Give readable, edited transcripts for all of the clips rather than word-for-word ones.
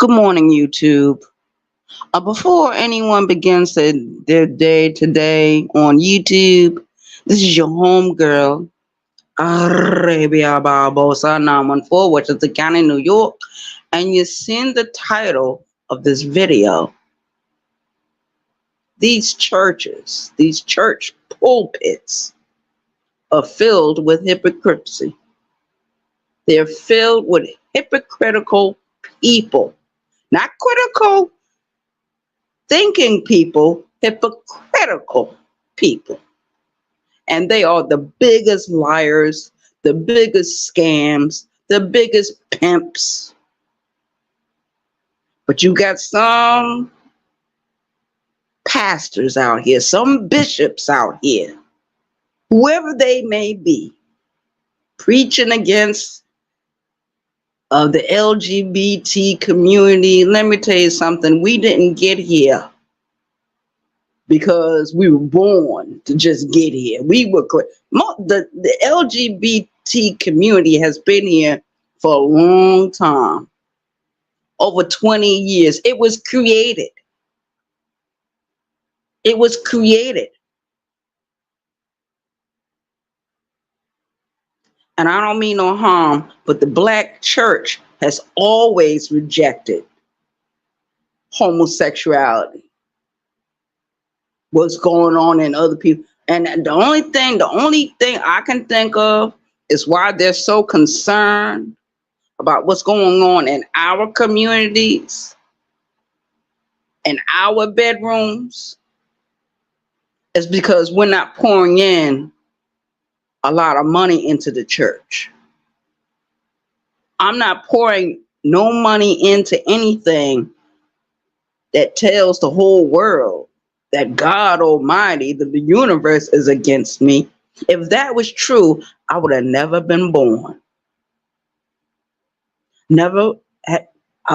Good morning, YouTube. Before anyone begins their day today on YouTube, this is your homegirl, Arabia Barbosa 914, which is the county, New York, and you've seen the title of this video. These churches, these church pulpits, are filled with hypocrisy. They're filled with hypocritical people, not critical thinking people, hypocritical people. And they are the biggest liars, the biggest scams, the biggest pimps. But you got some pastors out here, some bishops out here, whoever they may be, preaching against the LGBT community. Let me tell you something. We didn't get here because we were born to just get here. The LGBT community has been here for a long time, over 20 years. It was created. It was created. And I don't mean no harm, but the Black church has always rejected homosexuality. What's going on in other people. And the only thing I can think of is why they're so concerned about what's going on in our communities, in our bedrooms, is because we're not pouring in a lot of money into the church. I'm not pouring no money into anything that tells the whole world that God Almighty, the universe is against me. If that was true, I would have never been born. I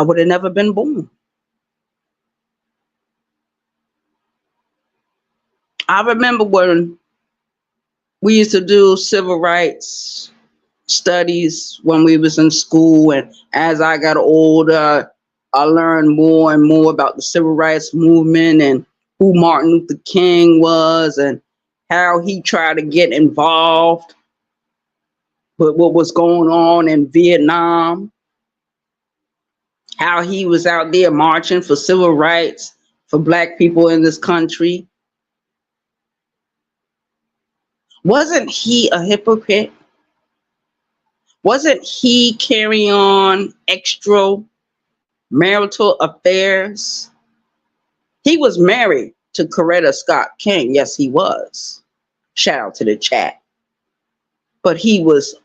would have never been born. I remember when we used to do civil rights studies when we was in school, and as I got older, I learned more and more about the civil rights movement and who Martin Luther King was and how he tried to get involved with what was going on in Vietnam, how he was out there marching for civil rights for Black people in this country. Wasn't he a hypocrite? Wasn't he carrying on extramarital affairs? He was married to Coretta Scott King. Yes, he was. Shout out to the chat. But he was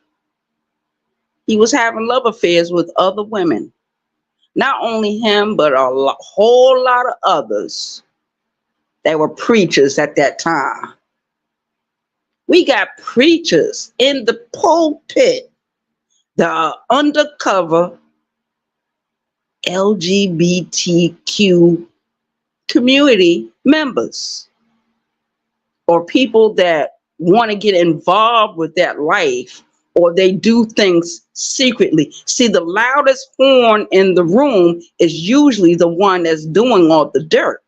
having love affairs with other women. Not only him, but a whole lot of others that were preachers at that time. We got preachers in the pulpit that are undercover LGBTQ community members or people that want to get involved with that life, or they do things secretly. See, the loudest horn in the room is usually the one that's doing all the dirt.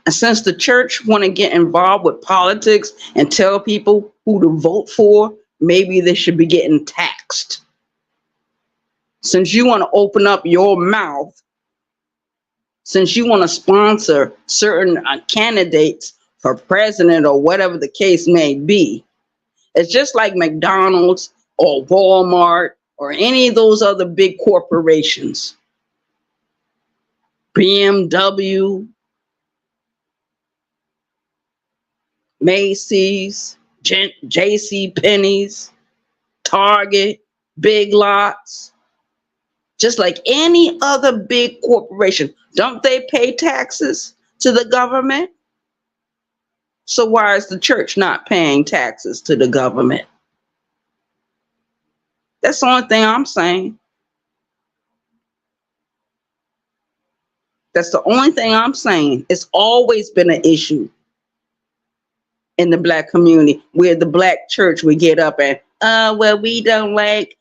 And since the church want to get involved with politics and tell people who to vote for, maybe they should be getting taxed. Since you want to open up your mouth, since you want to sponsor certain candidates for president or whatever the case may be, it's just like McDonald's or Walmart or any of those other big corporations. BMW, Macy's, J.C. Penney's, Target, Big Lots, just like any other big corporation. Don't they pay taxes to the government? So why is the church not paying taxes to the government? That's the only thing I'm saying. That's the only thing I'm saying. It's always been an issue in the Black community where the Black church would get up and, well, we don't like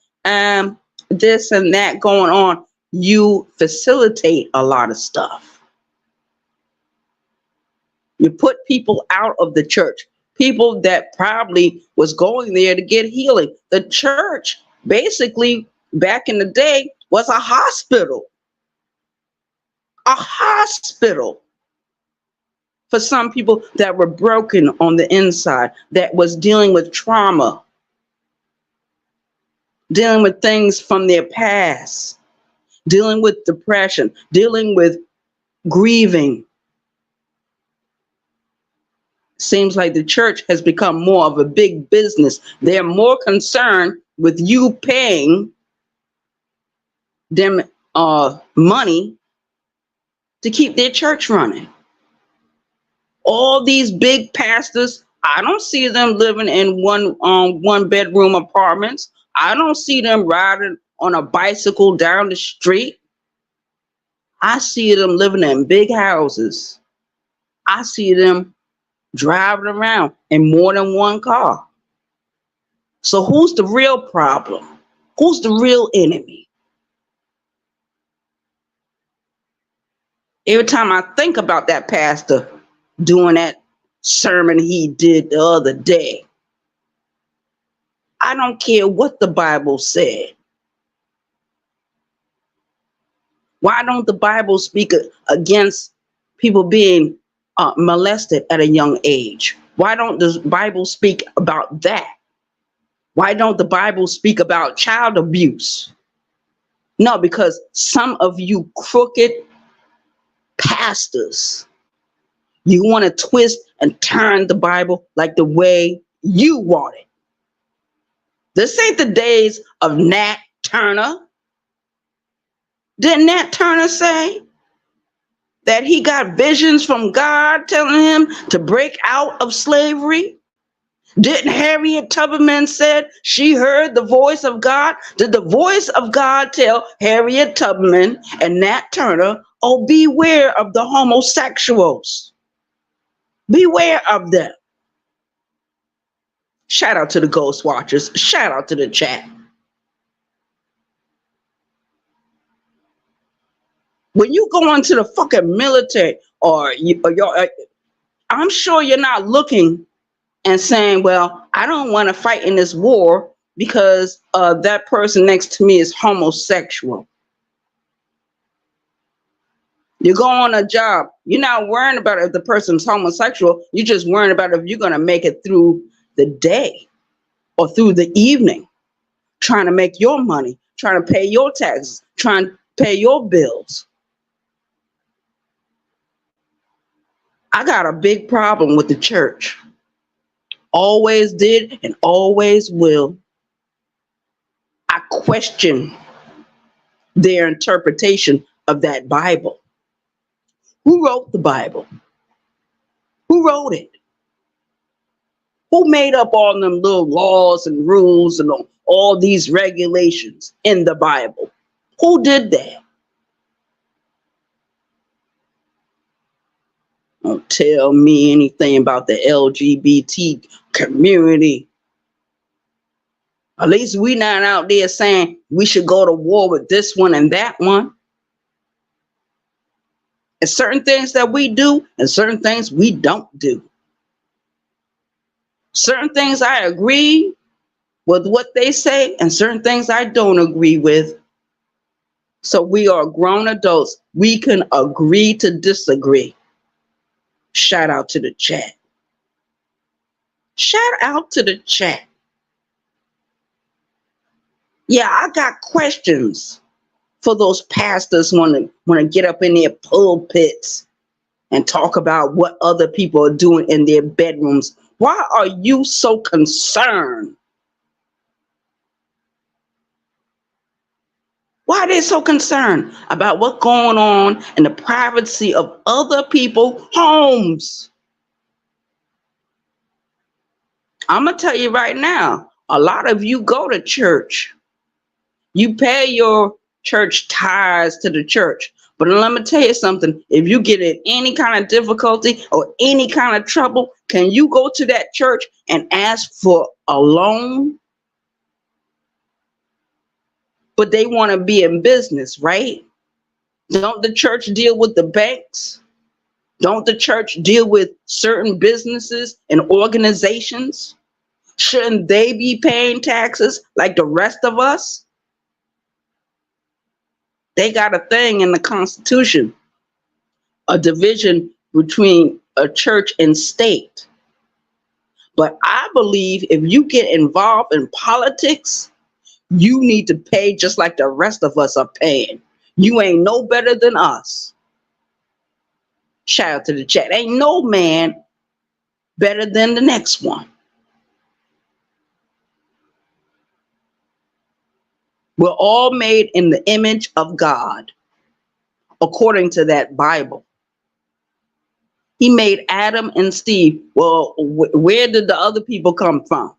this and that going on, you facilitate a lot of stuff. You put people out of the church, people that probably was going there to get healing. The church, basically, back in the day, was a hospital. A hospital for some people that were broken on the inside, that was dealing with trauma, dealing with things from their past, dealing with depression, dealing with grieving. Seems like the church has become more of a big business. They're more concerned with you paying them money to keep their church running. All these big pastors, I don't see them living in one bedroom apartments. I don't see them riding on a bicycle down the street. I see them living in big houses. I see them driving around in more than one car. So who's the real problem? Who's the real enemy? Every time I think about that pastor doing that sermon he did the other day, I don't care what the Bible said. Why don't the Bible speak against people being molested at a young age? Why don't the Bible speak about that? Why don't the Bible speak about child abuse? No, because some of you crooked pastors, you want to twist and turn the Bible like the way you want it. This ain't the days of Nat Turner. Didn't Nat Turner say that he got visions from God telling him to break out of slavery? Didn't Harriet Tubman said she heard the voice of God? Did the voice of God tell Harriet Tubman and Nat Turner, oh, beware of the homosexuals? Beware of them. Shout out to the Ghost Watchers. Shout out to the chat. When you go into the fucking military, I'm sure you're not looking and saying, well, I don't want to fight in this war because that person next to me is homosexual. You go on a job, you're not worrying about if the person's homosexual. You're just worrying about if you're going to make it through the day or through the evening, trying to make your money, trying to pay your taxes, trying to pay your bills. I got a big problem with the church. Always did and always will. I question their interpretation of that Bible. Who wrote the Bible? Who wrote it? Who made up all them little laws and rules and all these regulations in the Bible? Who did that? Don't tell me anything about the LGBT community. At least we not out there saying we should go to war with this one and that one. And certain things that we do and certain things we don't do. Certain things I agree with what they say and certain things I don't agree with. So we are grown adults. We can agree to disagree. Shout out to the chat. Shout out to the chat. Yeah, I got questions for those pastors want to get up in their pulpits and talk about what other people are doing in their bedrooms. Why are you so concerned? Why are they so concerned about what's going on in the privacy of other people's homes? I'm going to tell you right now, a lot of you go to church. You pay your church tithes to the church. But let me tell you something. If you get in any kind of difficulty or any kind of trouble, can you go to that church and ask for a loan? but they want to be in business, right? Don't the church deal with the banks? Don't the church deal with certain businesses and organizations? Shouldn't they be paying taxes like the rest of us? They got a thing in the Constitution, a division between a church and state. But I believe if you get involved in politics, you need to pay just like the rest of us are paying. You ain't no better than us. Shout out to the chat. Ain't no man better than the next one. We're all made in the image of God, according to that Bible. He made Adam and Steve. Well, where did the other people come from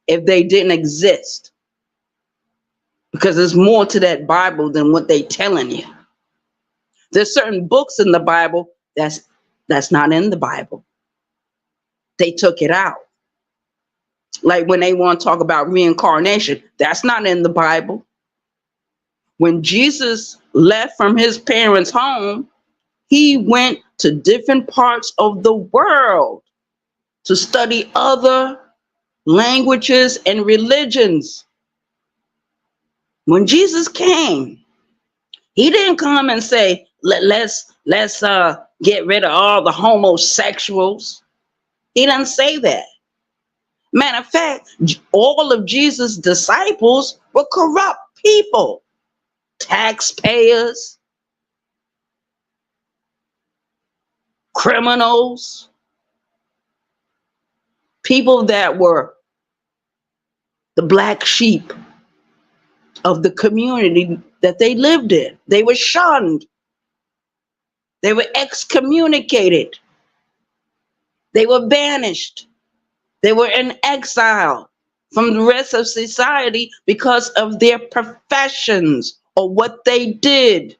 if they didn't exist? Because there's more to that Bible than what they telling you. There's certain books in the Bible that's not in the Bible. They took it out. Like when they want to talk about reincarnation, that's not in the Bible. When Jesus left from his parents' home, he went to different parts of the world to study other languages and religions. When Jesus came, he didn't come and say, let's get rid of all the homosexuals. He didn't say that. Matter of fact, all of Jesus' disciples were corrupt people, taxpayers, criminals, people that were the black sheep of the community that they lived in. They were shunned. They were excommunicated. They were banished. They were in exile from the rest of society because of their professions or what they did.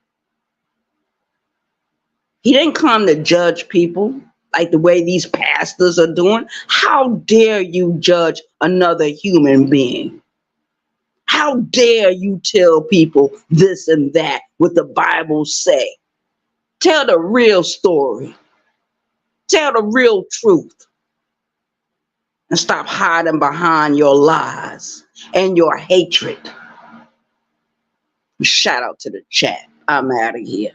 He didn't come to judge people like the way these pastors are doing. How dare you judge another human being? How dare you tell people this and that, what the Bible say? Tell the real story. Tell the real truth. And stop hiding behind your lies and your hatred. Shout out to the chat. I'm out of here.